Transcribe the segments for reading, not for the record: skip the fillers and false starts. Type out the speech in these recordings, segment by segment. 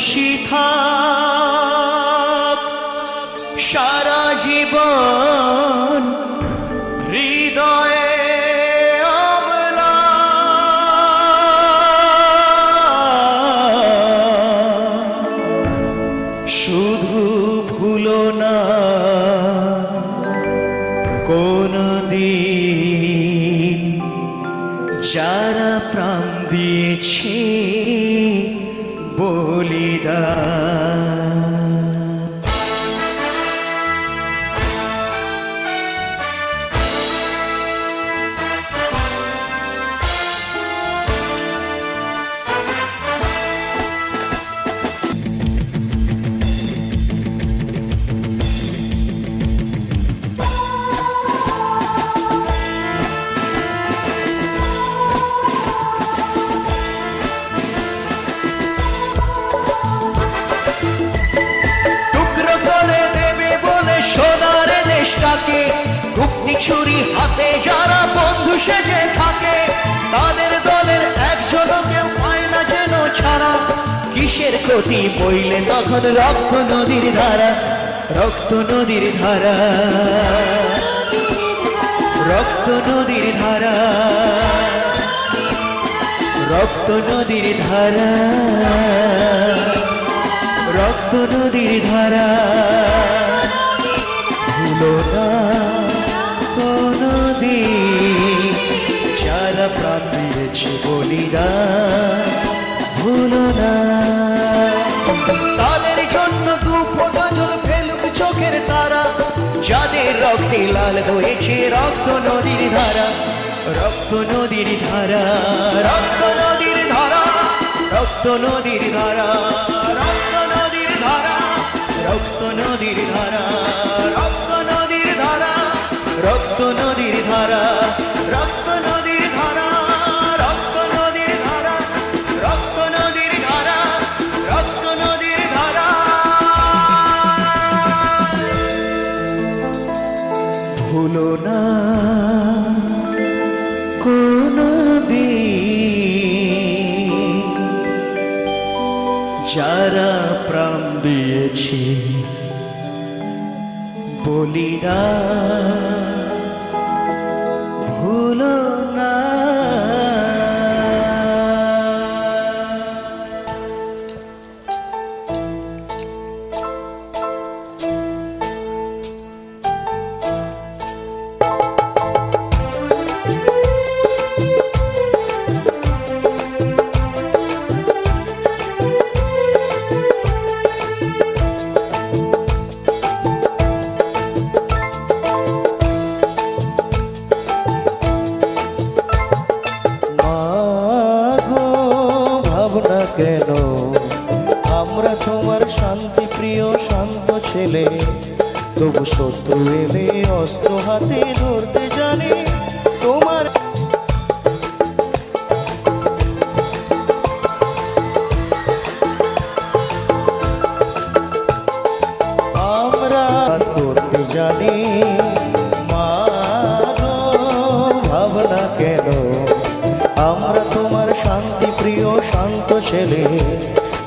খুশি থাক সারা জীবন হৃদয়ে অম্লা। শুধু ভুলো না কোনদিন যারা প্রাণ দিয়েছে বলিদান। গুপ্তি ছুরি হাতে যারা বন্ধু সেজে থাকে তাদের দলের একজনও কেউ পায় না যেন ছাড়া। কিসের ক্ষতি বইলে তখন রক্ত নদীর ধারা, রক্ত নদীর ধারা, রক্ত নদীর ধারা, রক্ত নদীর ধারা, রক্ত নদীর ধারা। ভুলো না কোনদিন যারা প্রাণ দিয়েছে বলিদান, ভুলো না। তাদের জন্য দু ফোঁটা জল ফেলুক চোখের তারা, যাদের রক্তে লাল হয়েছে রক্ত নদীর ধারা, রক্ত নদীর ধারা, রক্ত নদীর ধারা, রক্ত নদীর ধারা, রক্ত নদীর ধারা, রক্ত নদীর ধারা, রক্ত নদীর ধারা, রক্ত নদীর ধারা, রক্ত নদীর ধারা, রক্ত নদীর ধারা, রক্ত নদীর ধারা, রক্ত নদীর ধারা। ভুলো না কোনদিন যারা প্রাণ দিয়েছে বলিদান, ভুলো না। কেন আমরা তোমার শান্তি প্রিয় শান্ত ছেলে, তবু শত্রু এলে অস্ত্র হাতে ধরতে জানি তোমার। আমরা করতে জানি মা গো, ভাবনা কেন আমরা তোমার শান্তি প্রিয় শান্ত ছেলে,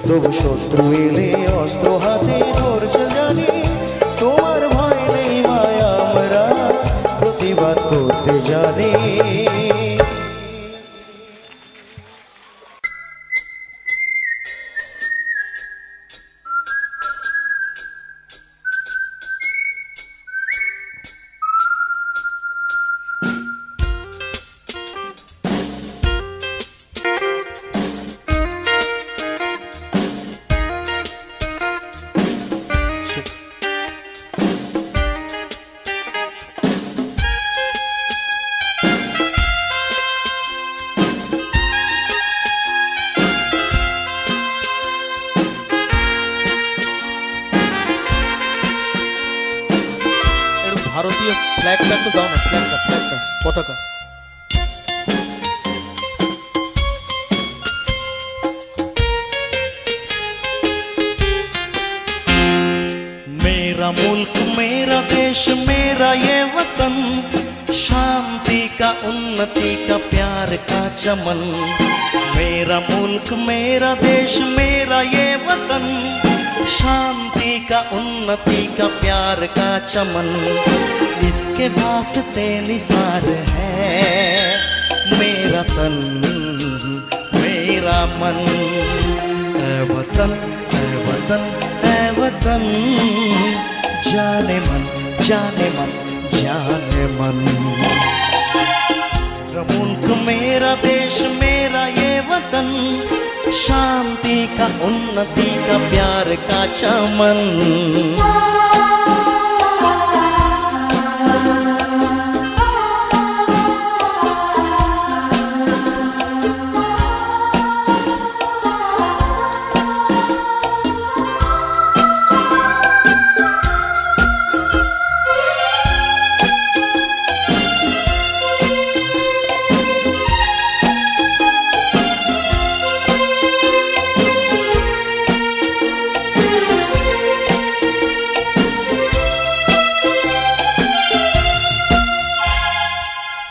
তবু শত্রু এলে অস্ত্র হাতে ধরছে জানি তোমার ভয় নেই মায়া, আমরা প্রতিবাদ করতে জানি। ভারতীয় ফ্ল্যাগটা তো দাও না, ফ্ল্যাগটা ফ্ল্যাগটা পতাকা। मेरा मुल्क मेरा देश मेरा ये वतन, शांति का उन्नति का प्यार का चमन। मेरा मुल्क मेरा देश मेरा ये वतन, शांति का उन्नति का प्यार का चमन, इसके वास्ते निसार है मेरा तन मेरा मन। ऐ वतन ऐ वतन ऐ वतन, जाने मन जाने मन जाने मन। मेरा मुल्क मेरा देश मेरा ये वतन, शांति का उन्नति का प्यार का चमन।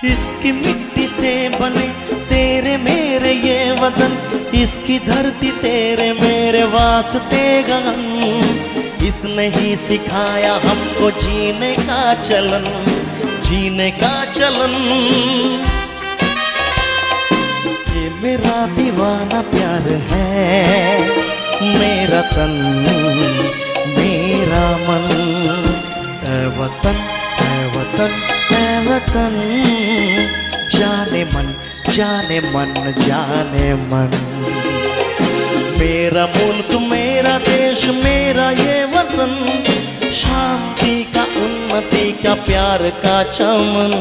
इसकी मिट्टी से बने तेरे मेरे ये वतन, इसकी धरती तेरे मेरे वास्ते गगन। इसने ही सिखाया हमको जीने का चलन, जीने का चलन। ये मेरा दीवाना प्यार है मेरा तन मेरा मन। ऐ वतन ऐ वतन ऐ वतन, जाने मन जाने मन जाने मन। मेरा मुल्क मेरा देश मेरा ये वतन, शांति का उन्नति का प्यार का चमन।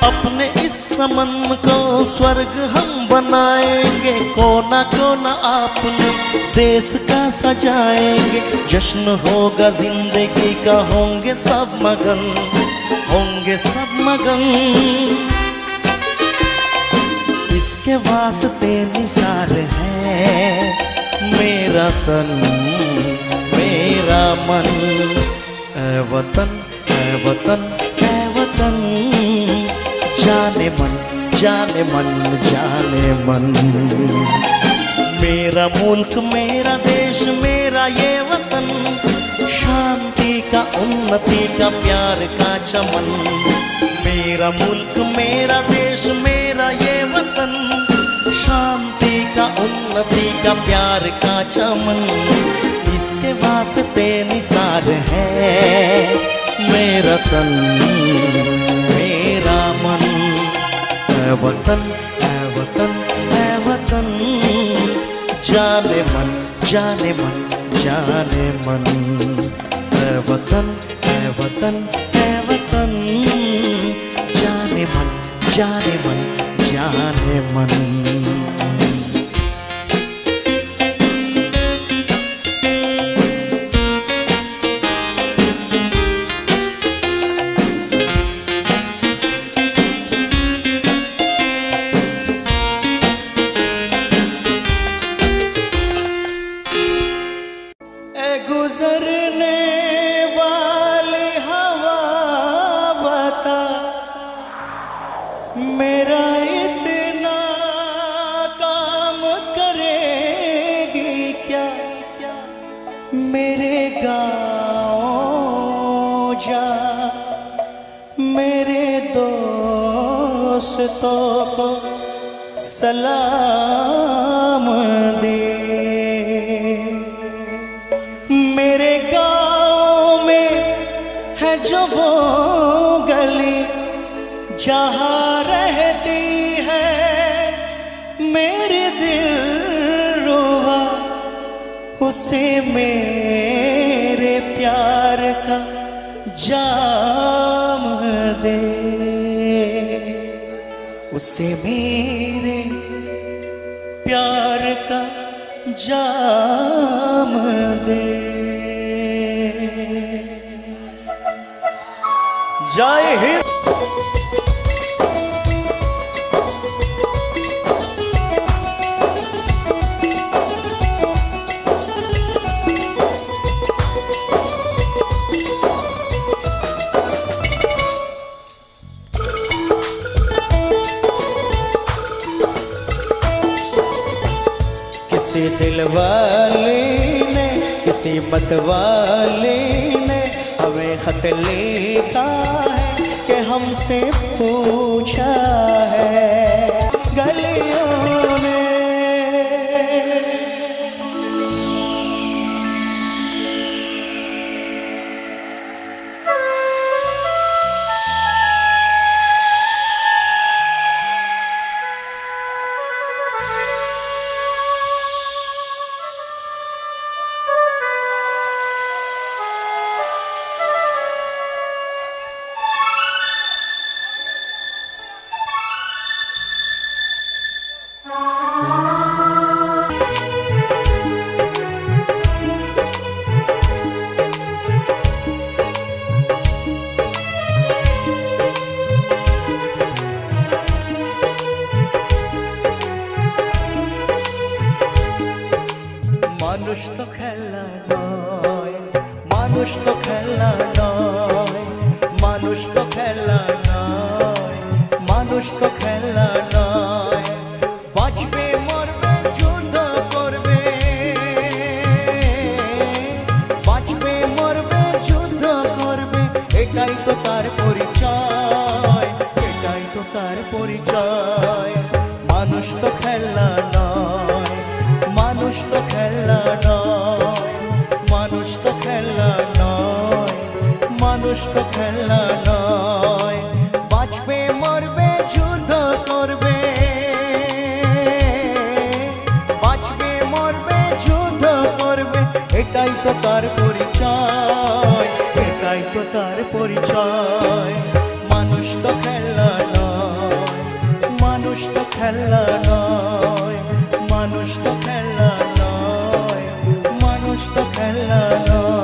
अपने इस समन को स्वर्ग हम बनाएंगे, कोना कोना आपने देश का सजाएंगे। जश्न होगा जिंदगी का, होंगे सब मगन होंगे सब मगन। इसके वास्ते निसार है मेरा तन मेरा मन। ऐ वतन ऐ वतन ऐ वतन, जाने मन जाने मन जाने मन। मेरा मुल्क मेरा देश मेरा ये वतन, शांति का उन्नति का प्यार का चमन। मेरा मुल्क मेरा देश मेरा ये वतन, शांति का उन्नति का प्यार का चमन। इसके वास्ते निसार है मेरा तन मेरा मन। ऐ वतन ऐ वतन ऐ वतन, जाने मन जाने मन जाने मन। ऐ वतन ऐ वतन ऐ वतन, जाने मन जाने मन जाने मन। गुजरने वाली हवा बता, मेरा इतना काम करेगी क्या। मेरे गाँव जा, मेरे दोस्तों को सलाम दे। मेरे गाँव में है जो वो गली जहाँ रहती है मेरी दिलरुबा, उसे मेरे प्यार का जाम दे। उसे मेरे प्यार का जाम दे। जय हिंद। किसी दिल वाले ने किसी मत वाले ने हमें खत लिखा है कि हमसे पूछा है गलियों में। মানুষ তো খেলা নয়, মানুষ তো খেলা নয়, মানুষ তো খেলা নয়, মানুষ তো খেলা নয়। বাঁচবে মরবে যুদ্ধ করবে, বাঁচবে মরবে যুদ্ধ করবে, এটাই তো তার পরিচয়, এটাই তো তার পরিচয়। মানুষ তো খেলা নয়, মানুষ তো খেলা নয়, মানুষ তো খেলা নয়, মানুষ তো খেলা নয়। বাঁচবে মরবে যুদ্ধ করবে, বাঁচবে মরবে যুদ্ধ করবে, এটাই তো তার পরিচয়, এটাই তো তার পরিচয়। মানুষ তো খেলা নয়, মানুষ তো খেলা নয়, মানুষ তো খেলা নয়, মানুষ তো খেলা নয়।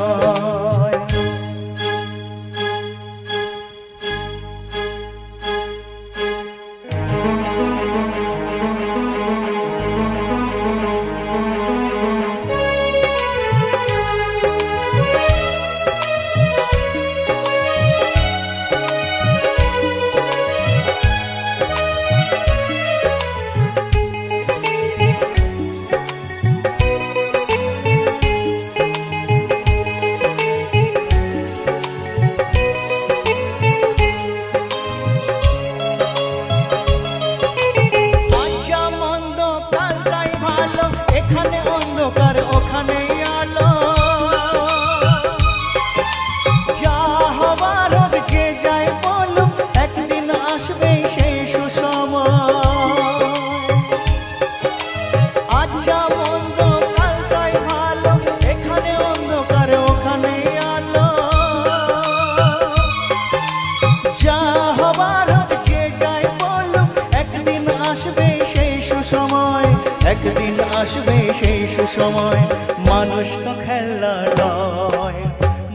একদিন আসবে সেই সুসময়। মানুষ তো খেলা নয়,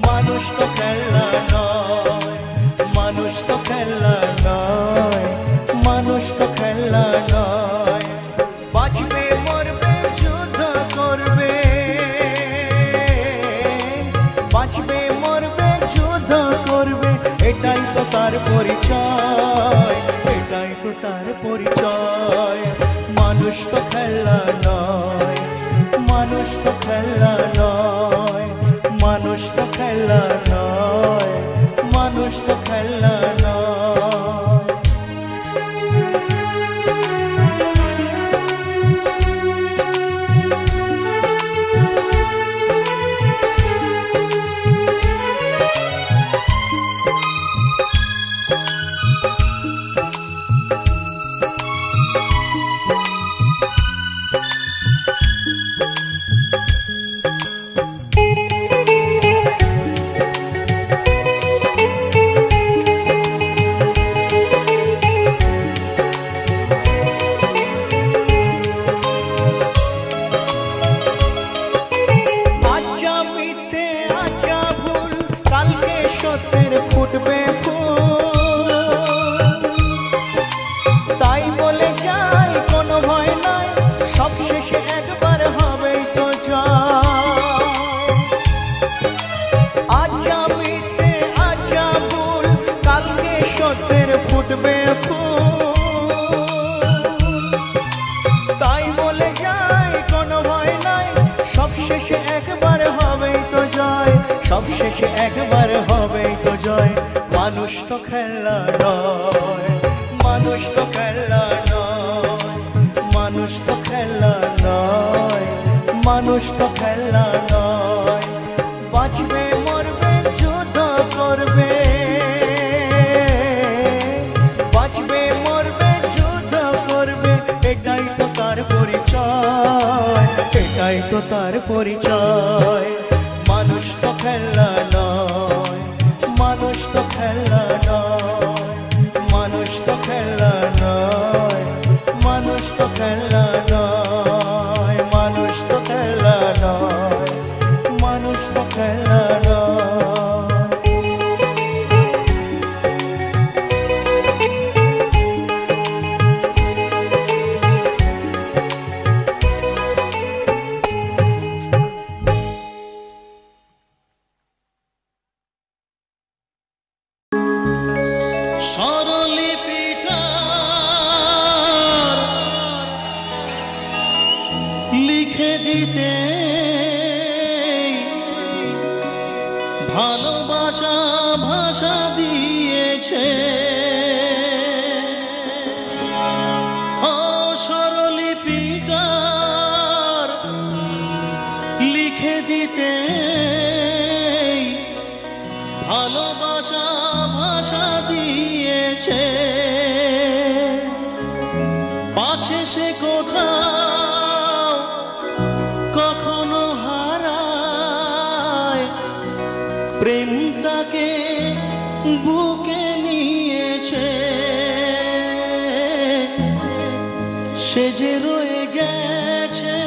মানুষ তো খেলা নয়, মানুষ তো খেলা নয়, মানুষ তো খেলা নয়। বাঁচবে মরবে যুদ্ধ করবে, বাঁচবে মরবে যুদ্ধ করবে, এটাই তো তার পরিচয়, এটাই তো তার পরিচয়। মানুষ তো খেলা নয়, মানুষ তো খেলা নয়, মানুষ তো খেলা নয়, মানুষ তো খেলা নয়। সত্যের ফুটবে ফুল। তাই বলে যাই কোনো ভয় নাই, সব শেষে একবার হবেই তো জয়, সব শেষে একবার হবেই তো জয়। মানুষ তো খেলা নয়, মানুষ তো খেলা নয়, মানুষ তো খেলা নয়, মানুষ তো খেলা নয়। বাঁচবে মরবে যুদ্ধ করবে, বাঁচবে মরবে যুদ্ধ করবে, এটাই তো তার পরিচয়, এটাই তো তার পরিচয়। মানুষ তো খেলা নয়, মানুষ তো খেলা নয়, মানুষ তো খেলা নয়, মানুষ তো খেলা নয়, মানুষ তো খেলা নয়, মানুষ তো খেলা নয়। স্বরলিপিটা লিখে দিতে ভালোবাসা ভাষা দিয়েছে, ও স্বরলিপিটা লিখে দিতে ভালোবাসা ভাষা দিয়েছে। পাছে সে কোথাও কখনো হারায়, প্রেম তাকে বুকে নিয়েছে। সে যে রয়ে গেছে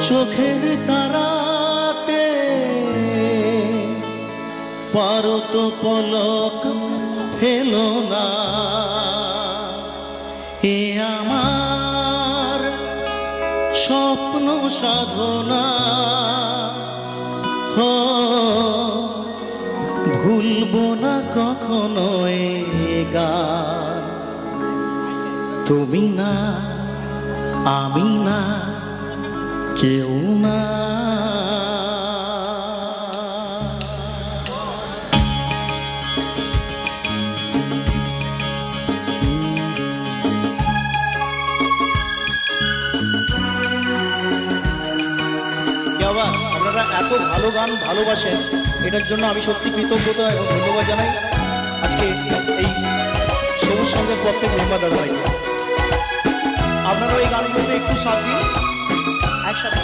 চোখের তারাতে, পারো তো পলক ফেলো না। এ আমার স্বপ্ন সাধনা, ও ভুলবো না কখনো এ গান। তুমি না আমি না কেউ না। আপনারা এত ভালো গান ভালোবাসেন, এটার জন্য আমি সত্যি কৃতজ্ঞতা এবং ধন্যবাদ জানাই আজকে এই সবুজ সঙ্গের প্রত্যেক মেম্বার দাদা ভাইকে। আপনারা এই গানগুলোতে একটু সাথ দিন একসাথে।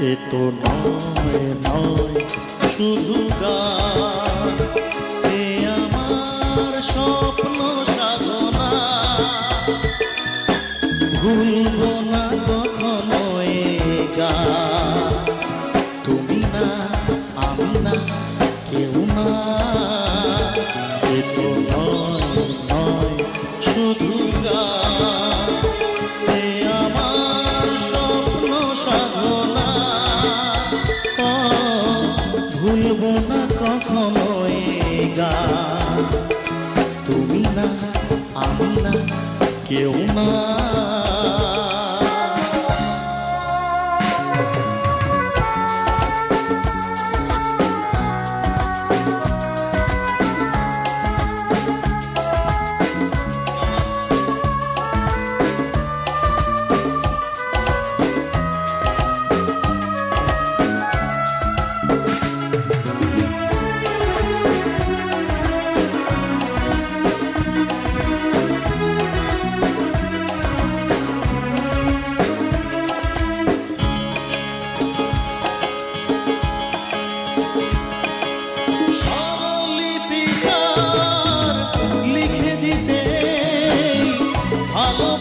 এ তো নয় নয় শুধু গান, এ আমার স্বপ্ন সাধনা। ভুলবো না কখনো এ গান। তুমি না আমি না কেউ না। এ তো নয় নয় শুধু গান, এ আমার স্বপ্ন সাধনা। ভুলবো না কখনো এ গান। তুমি না আমি না কেউ না।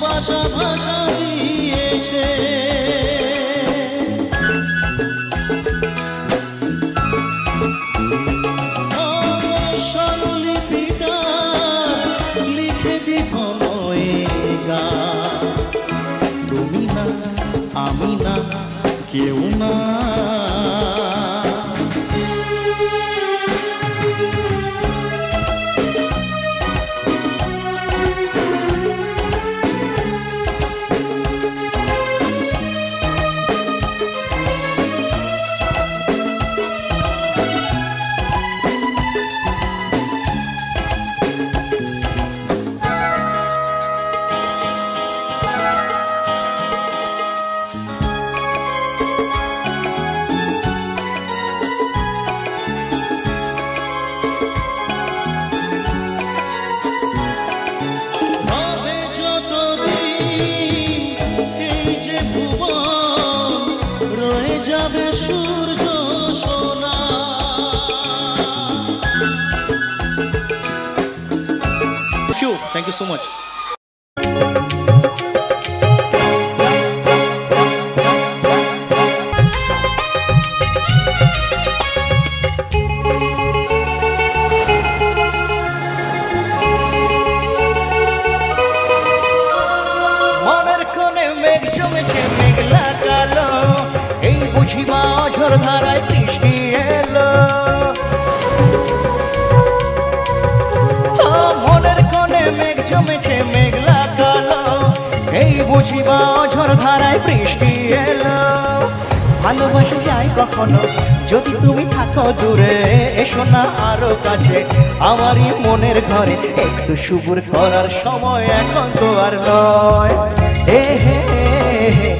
ভাষা ভাষা দিয়েছে স্বরলিপিটা লিখে দিব নয় গান আমি না কেউ না। Thank you so much. মনের কোণে মেঘ জমেছে মেঘলা কালো, এই বুঝি মা অঝোর ধারায় বৃষ্টি এলো। মনের কোণে মেঘ জমেছে মেঘলা কালো, এই বুঝি মা অঝোর ধারায় বৃষ্টি এলো। ভালোবাসা যায় কখনো যদি তুমি থাকো দূরে, এসো না আরো কাছে আমারই মনের ঘরে। একটু শুভর করার সময় এখন তো আর নয়। হে হে হে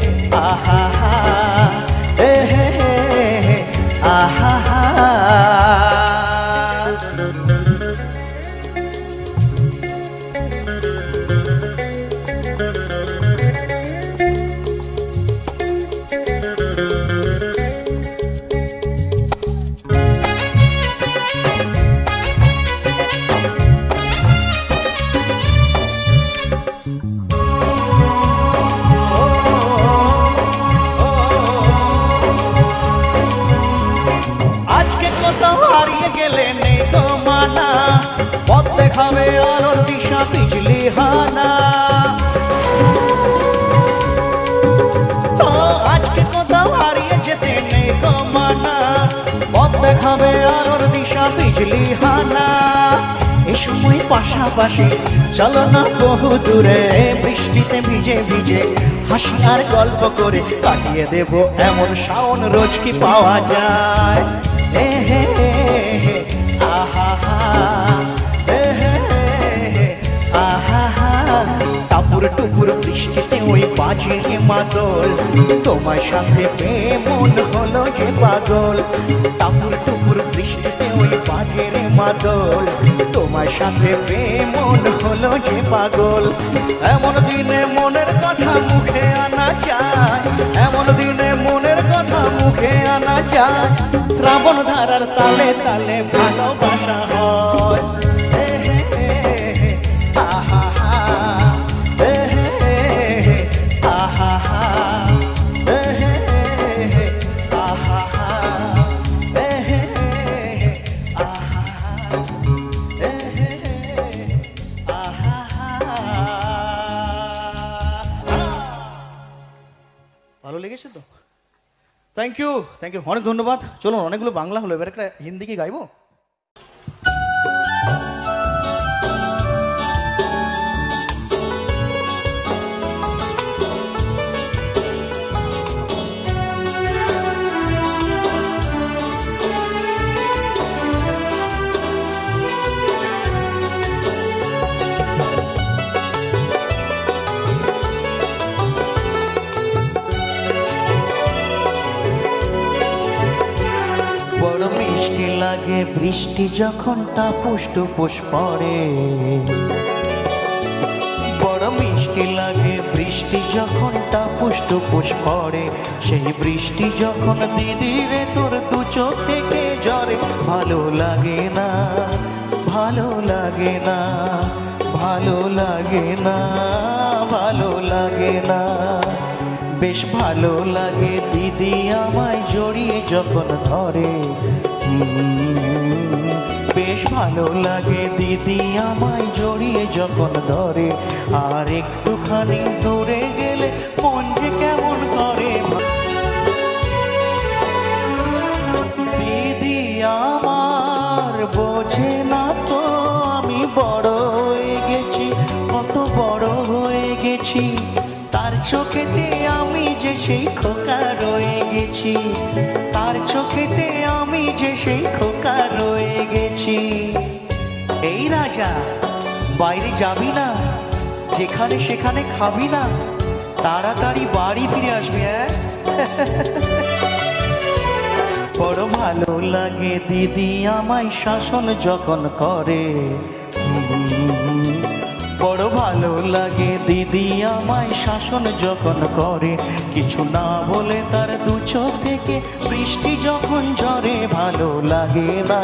আহা হা, হে হে হে আহা হা। পথ দেখাবে আলোর দিশা বিজলি হানা। আজকে কোথাও হারিয়ে যেতে নেই গো মানা, পথ দেখাবে আলোর দিশা বিজলি হানা। এ সময় পাশাপাশি চলো না বহু দূরে, বৃষ্টিতে ভিজে ভিজে হাসি আর গল্প করে কাটিয়ে দেব এমন শাওন রোজ কি পাওয়া যায়। হে হে হে আহা হা, হে হে হে আহা হা। টাপুর টুপুর বৃষ্টিতে ওই বাজে মাদল, তোমার সাথে পেয়ে মন হলো যে পাগল। টাপুর টুপুর বৃষ্টিতে ওই বাজে মাদল, তোমার সাথে পেয়ে মন হলো যে পাগল। এমন দিনে মনের কথা মুখে আনা চায়, এমন দিনে মনের কথা মুখে আনা চায়। শ্রাবণ ধারার তালে তালে ভালোবাসা হয়। হে হে হে আহা হা, হে হে হে আহা হা, হে হে হে আহা হা, হে হে হে আহা হা, হে হে হে আহা হা। ভালো লেগেছে তো? থ্যাংক ইউ, থ্যাংক ইউ, অনেক ধন্যবাদ। চলুন, অনেকগুলো বাংলা হলো, এবার একটা হিন্দি কি গাইবো? লাগে বৃষ্টি যখন টাপুস টুপুস পড়ে, বড় মিষ্টি লাগে বৃষ্টি যখন টাপুস টুপুস পড়ে। সেই বৃষ্টি যখন দিদি রে তোর দু চোখ থেকে ঝরে, ভালো লাগে না, ভালো লাগে না, ভালো লাগে না, ভালো লাগে না। বেশ ভালো লাগে দিদি আমায় জড়িয়ে যখন ধরে, বেশ ভালো লাগে দিদি আমায় জড়িয়ে যখন ধরে। আর একটুখানি দূরে গেলে মন যে কেমন করে। তার চোখেতে আমি যে সেই খোকা রয়ে গেছি, তার চোখেতে আমি যে সেই খোকা রয়ে গেছি। এই রাজা, বাইরে যাবি না, যেখানে সেখানে খাবি না, তাড়াতাড়ি বাড়ি ফিরে আসবি। হ্যাঁ, বড় ভালো লাগে দিদি আমায় শাসন যখন করে, বড় ভালো লাগে দিদি আমায় শাসন যখন করে। কিছু না বলে তার দু চোখ থেকে বৃষ্টি যখন ঝরে, ভালো লাগে না,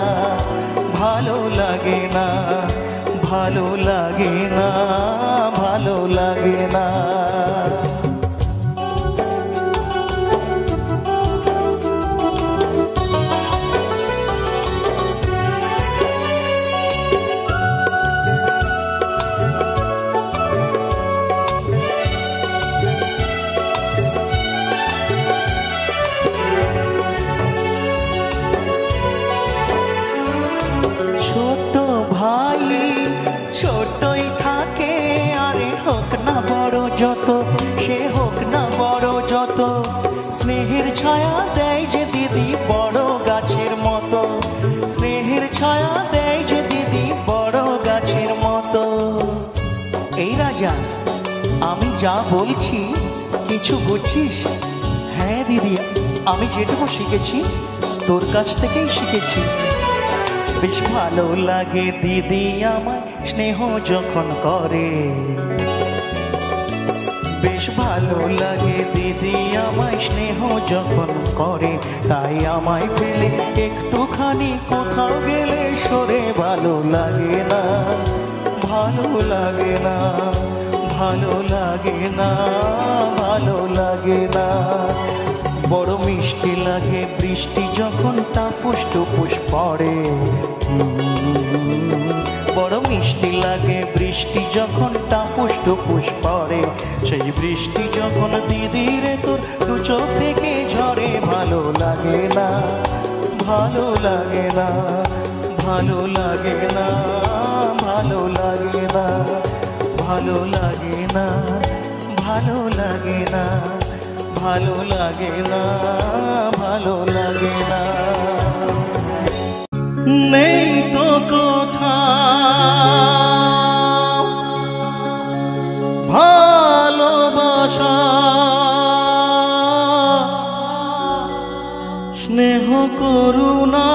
ভালো লাগে না, ভালো লাগে না, ভালো লাগে না। ছোটই থাকে আরে হোক না বড় যত, সে হোক না বড় যত, স্নেহের ছায়া দেয় যে দিদি বড় গাছের মতো, স্নেহের ছায়া দেয় যে দিদি বড় গাছের মতো। এই রাজা, আমি যা বলছি কিছু বুঝছিস? হ্যাঁ দিদি, আমি যেটুকু শিখেছি তোর কাছ থেকেই শিখেছি। বেশ ভালো লাগে দিদি আমায় স্নেহ যখন করে, বেশ ভালো লাগে দিদি আমায় স্নেহ যখন করে। তাই আমায় ফেলে একটুখানি কোথাও গেলে সরে ভালো লাগে না, ভালো লাগে না, ভালো লাগে না, ভালো লাগে না। বড় মিষ্টি লাগে বৃষ্টি যখন টাপুস টুপুস পড়ে, বড় মিষ্টি লাগে বৃষ্টি যখন টাপুস টুপুস পড়ে। সেই বৃষ্টি যখন দিদির তোর দু চোখ থেকে ঝরে, ভালো লাগে না, ভালো লাগে না, ভালো লাগে না, ভালো লাগে না, ভালো লাগে না, ভালো লাগে না, ভালো লাগে না, ভালো লাগে না। নেই তো কোথাও ভালোবাসা, স্নেহ করুণা,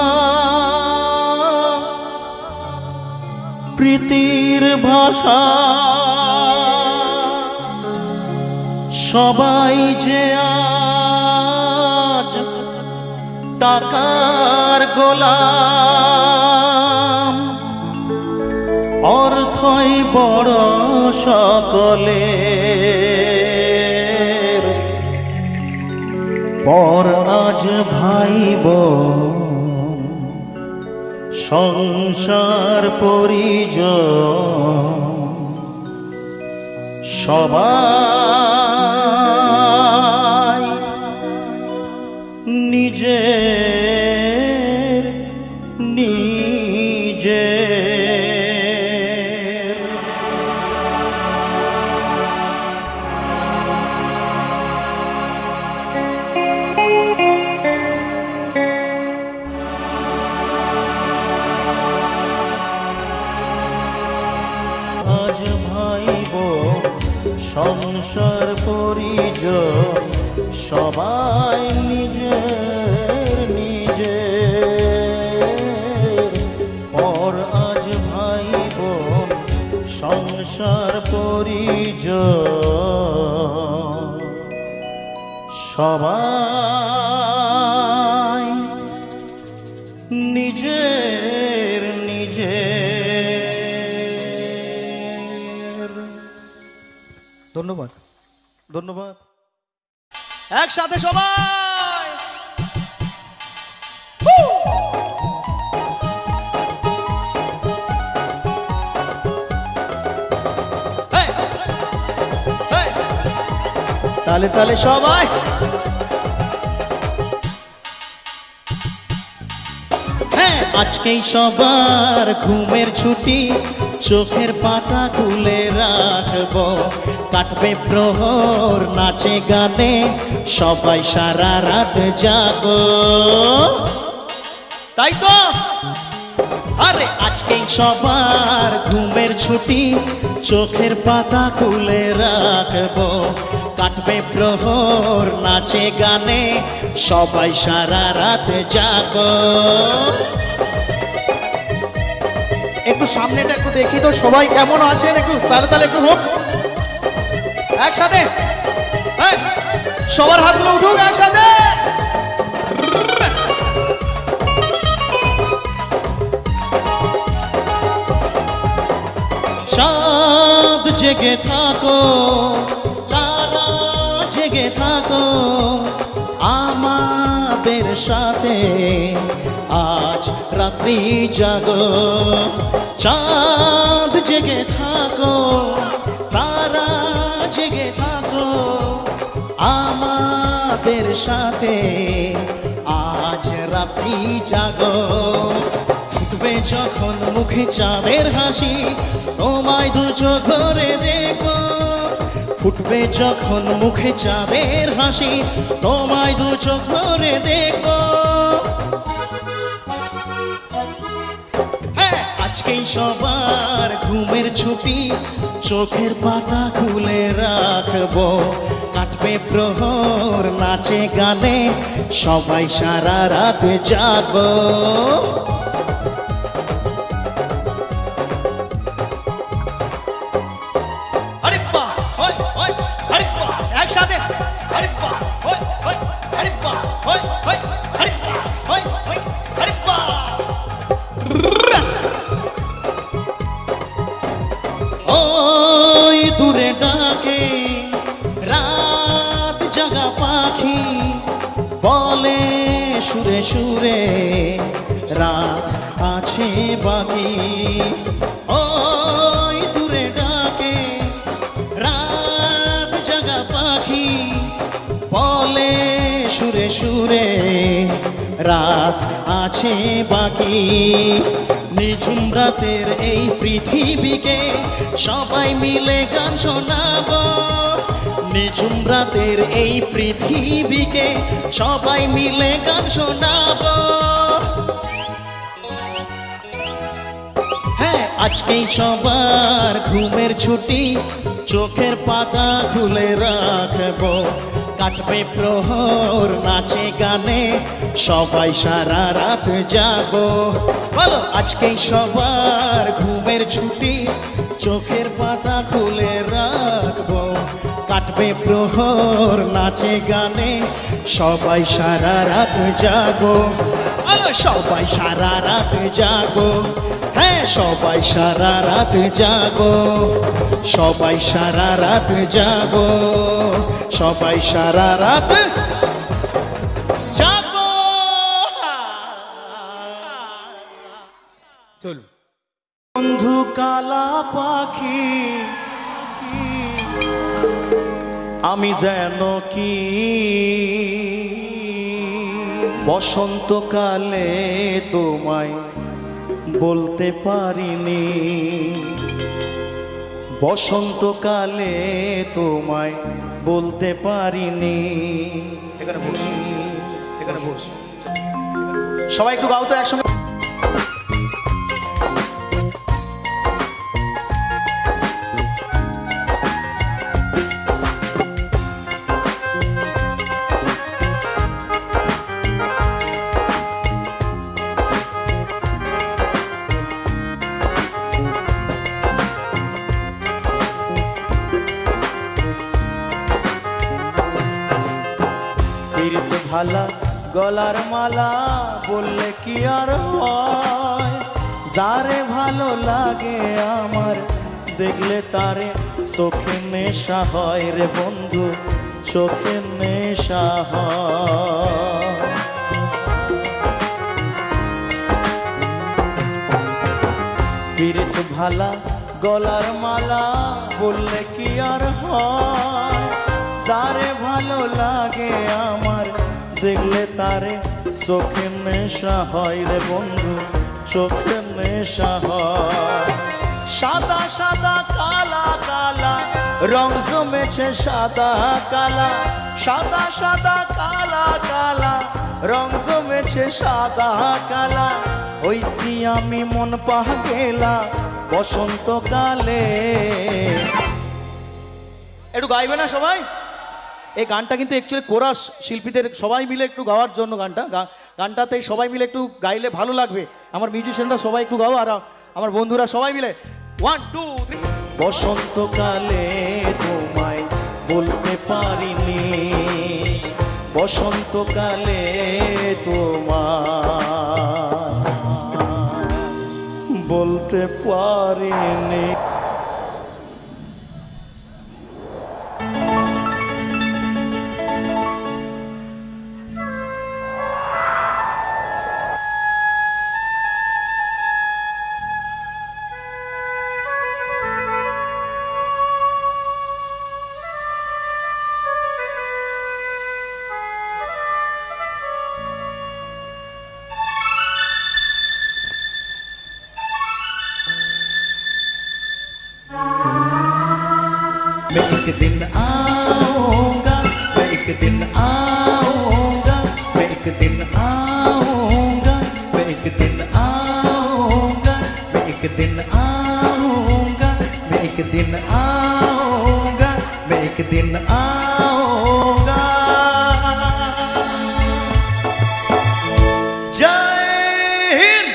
প্রীতির ভাষা। সবাই যে আজ টাকার গোলাম, অর্থই বড় সকলের, পর আজ ভাইব সংসার পরিজন। সবাই নিজের নিজের। আজ ভাইব সংসার পরিজন, সবাই নিজের নিজের, পর আজ ভাইব সংসার পরিজন। সবাই নিজের নিজের। ধন্যবাদ, ধন্যবাদ। একসাথে সবাই তালে তালে সবাই। হ্যাঁ, আজকেই সবার ঘুমের ছুটি, চোখের পাতা খুলে রাখবো কাটবে প্রহর নাচে গানে সবাই সারা রাত জাগো তাই তো আরে আজকেই সবার ঘুমের ছুটি চোখের পাতা খুলে রাখবো কাটবে প্রহর নাচে গানে সবাই সারা রাত জাগো একটু সামনেটা একটু দেখি তো সবাই কেমন আছেন একটু তাহলে একটু হোক একসাথে সবার হাতগুলো উঠুক একসাথে চাঁদ জেগে থাকো তারা জেগে থাকো আমাদের সাথে আজ রাত্রি জাগো চাঁদ জেগে থাকো তারা জেগে থাকো আমাদের সাথে আজ রাত্রি জাগো ফুটবে যখন মুখে চাঁদের হাসি তোমায় দু চোখ ভরে দেখো ফুটবে যখন মুখে চাঁদের হাসি তোমায় দু চোখ ভরে দেখো আজকেই সবার ঘুমের ছুটি চোখের পাতা খুলে রাখবো কাটবে প্রহর নাচে গানে সবাই সারা রাত জাগো একসাথে ওই দূরে ডাকে রাত জাগা পাখি বলে সুরে সুরে রাত আছে বাকি ওই দূরে ডাকে রাত জাগা পাখি বলে সুরে সুরে রাত আছে বাকি নিঝুম রাতের এই পৃথিবীকে সবাই মিলে গান শোনাবো নিঝুম রাতের এই পৃথিবীকে সবাই মিলে গান শোনাবো হ্যাঁ আজকেই সবার ঘুমের ছুটি চোখের পাতা খুলে রাখবো কাটবে প্রহর নাচে গানে সবাই সারা রাত জাগো বলো আজকেই সবার ঘুমের ছুটি চোখের পাতা খুলে রাখবো কাটবে প্রহর নাচে গানে সবাই সারা রাত জাগো বলো সবাই সারা রাত জাগো হ্যাঁ সবাই সারা রাত জাগো সবাই সারা রাত জাগো সবাই সারা রাত জাগো চলুন বন্ধু কালা পাখি আমি যেন কি বসন্তকালে তোমায় বলতে পারিনি বসন্তকালে তোমায় বলতে পারিনি এখানে বস এখানে বস সবাই একটু গাও তো একসঙ্গে ভালা গলার মালা বললে কি আর হয় যারে ভালো লাগে আমার দেখলে তারে চোখে নেশা হয় রে বন্ধু চোখে নেশা হয় পীড়িত ভালা গলার মালা বললে কি আর হয় যারে ভালো লাগে আমার দেখলে তারে চোখে নেশা হয় রে বন্ধু চোখে নেশা হয় সাদা সাদা কালা কালা রং জমেছে সাদা কালা, সাদা সাদা কালা কালা রং জমেছে সাদা কালা, হইছি আমি মন পাগেলা বসন্তকালে। একটু গাইবে না সবাই? এই গানটা কিন্তু অ্যাকচুয়ালি কোরাস শিল্পীদের সবাই মিলে একটু গাওয়ার জন্য গানটাতে সবাই মিলে একটু গাইলে ভালো লাগবে। আমার মিউজিশিয়ানরা সবাই একটু গাও, আর আমার বন্ধুরা সবাই মিলে 1 2 3। বসন্তকালে তোমায় বলতে পারিনি, বসন্তকালে তোমায় বলতে পারিনি। मैं एक दिन आऊंगा, मैं एक दिन आऊंगा, मैं एक दिन आऊंगा, मैं एक दिन आऊंगा, मैं एक दिन आऊंगा, मैं एक दिन आऊंगा, मैं एक दिन आऊंगा। जय हिंद,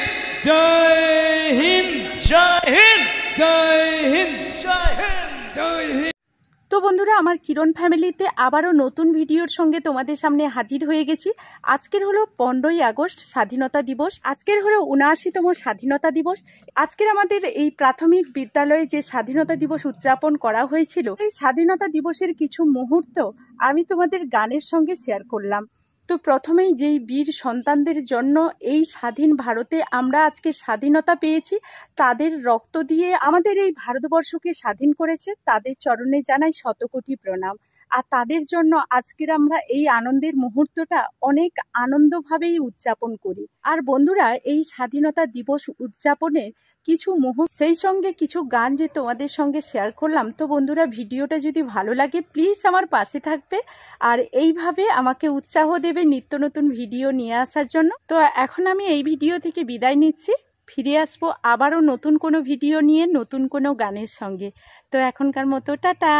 जय हिंद, जय हिंद, जय हिंद, जय हिंद, जय हिंद। তো বন্ধুরা, আমার কিরণ ফ্যামিলিতে আবারও নতুন ভিডিওর সঙ্গে তোমাদের সামনে হাজির হয়ে গেছি। আজকের হলো 15ই আগস্ট স্বাধীনতা দিবস, আজকের হলো ৭৯তম স্বাধীনতা দিবস। আজকের আমাদের এই প্রাথমিক বিদ্যালয়ে যে স্বাধীনতা দিবস উদযাপন করা হয়েছিল, এই স্বাধীনতা দিবসের কিছু মুহূর্ত আমি তোমাদের গানের সঙ্গে শেয়ার করলাম। তো প্রথমেই যেই বীর সন্তানদের জন্য এই স্বাধীন ভারতে আমরা আজকে স্বাধীনতা পেয়েছি, তাদের রক্ত দিয়ে আমাদের এই ভারতবর্ষকে স্বাধীন করেছে, তাদের চরণে জানাই শতকোটি প্রণাম। আর তাদের জন্য আজকের আমরা এই আনন্দের মুহূর্তটা অনেক আনন্দভাবেই উদযাপন করি। আর বন্ধুরা, এই স্বাধীনতা দিবস উদযাপনে কিছু মুহূর্ত, সেই সঙ্গে কিছু গান যে তোমাদের সঙ্গে শেয়ার করলাম। তো বন্ধুরা, ভিডিওটা যদি ভালো লাগে প্লিজ আমার পাশে থাকবে আর এইভাবে আমাকে উৎসাহ দেবে নিত্য নতুন ভিডিও নিয়ে আসার জন্য। তো এখন আমি এই ভিডিও থেকে বিদায় নিচ্ছি, ফিরে আসবো আবারও নতুন কোনো ভিডিও নিয়ে, নতুন কোনো গানের সঙ্গে। তো এখনকার মতো টাটা।